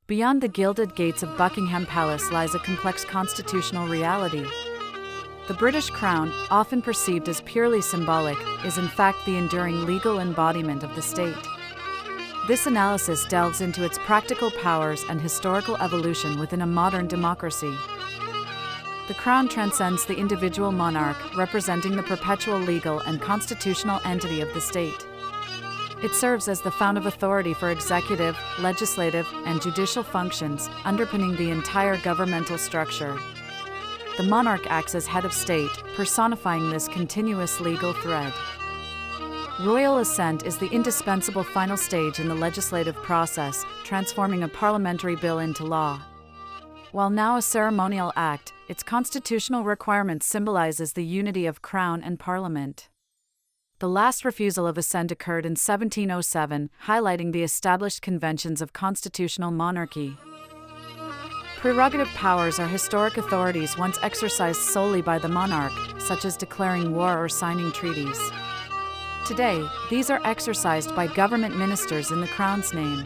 Beyond the gilded gates of Buckingham Palace lies a complex constitutional reality. The British Crown, often perceived as purely symbolic, is in fact the enduring legal embodiment of the state. This analysis delves into its practical powers and historical evolution within a modern democracy. The Crown transcends the individual monarch, representing the perpetual legal and constitutional entity of the state. It serves as the fount of authority for executive, legislative, and judicial functions, underpinning the entire governmental structure. The monarch acts as head of state, personifying this continuous legal thread. Royal Assent is the indispensable final stage in the legislative process, transforming a parliamentary bill into law. While now a ceremonial act, its constitutional requirement symbolizes the unity of Crown and Parliament. The last refusal of assent occurred in 1707, highlighting the established conventions of constitutional monarchy. Prerogative powers are historic authorities once exercised solely by the monarch, such as declaring war or signing treaties. Today, these are exercised by government ministers in the Crown's name.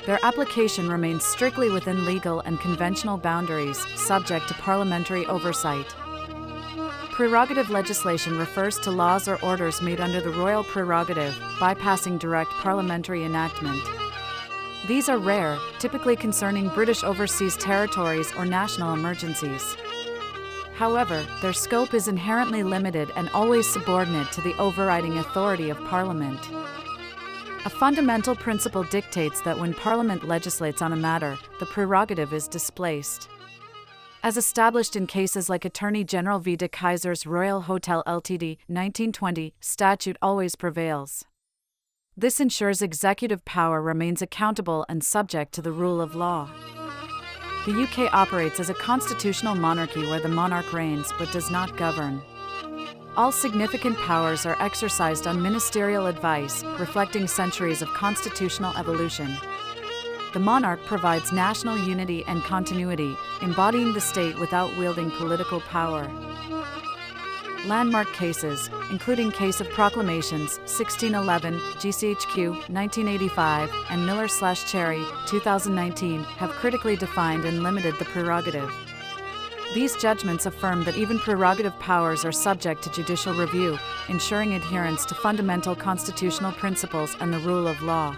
Their application remains strictly within legal and conventional boundaries, subject to parliamentary oversight. Prerogative legislation refers to laws or orders made under the royal prerogative, bypassing direct parliamentary enactment. These are rare, typically concerning British overseas territories or national emergencies. However, their scope is inherently limited and always subordinate to the overriding authority of Parliament. A fundamental principle dictates that when Parliament legislates on a matter, the prerogative is displaced. As established in cases like Attorney General v. de Keyser's Royal Hotel Ltd. 1920, statute always prevails. This ensures executive power remains accountable and subject to the rule of law. The UK operates as a constitutional monarchy where the monarch reigns but does not govern. All significant powers are exercised on ministerial advice, reflecting centuries of constitutional evolution. The monarch provides national unity and continuity, embodying the state without wielding political power. Landmark cases, including case of Proclamations, 1611, GCHQ, 1985, and Miller/Cherry, 2019, have critically defined and limited the prerogative. These judgments affirm that even prerogative powers are subject to judicial review, ensuring adherence to fundamental constitutional principles and the rule of law.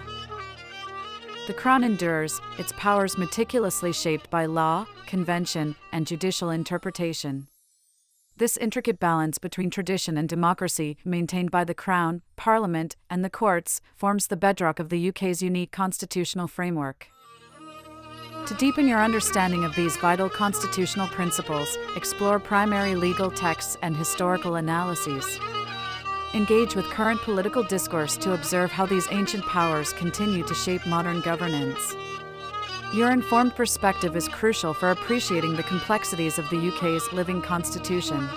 The Crown endures, its powers meticulously shaped by law, convention, and judicial interpretation. This intricate balance between tradition and democracy, maintained by the Crown, Parliament, and the courts, forms the bedrock of the UK's unique constitutional framework. To deepen your understanding of these vital constitutional principles, explore primary legal texts and historical analyses. Engage with current political discourse to observe how these ancient powers continue to shape modern governance. Your informed perspective is crucial for appreciating the complexities of the UK's living constitution.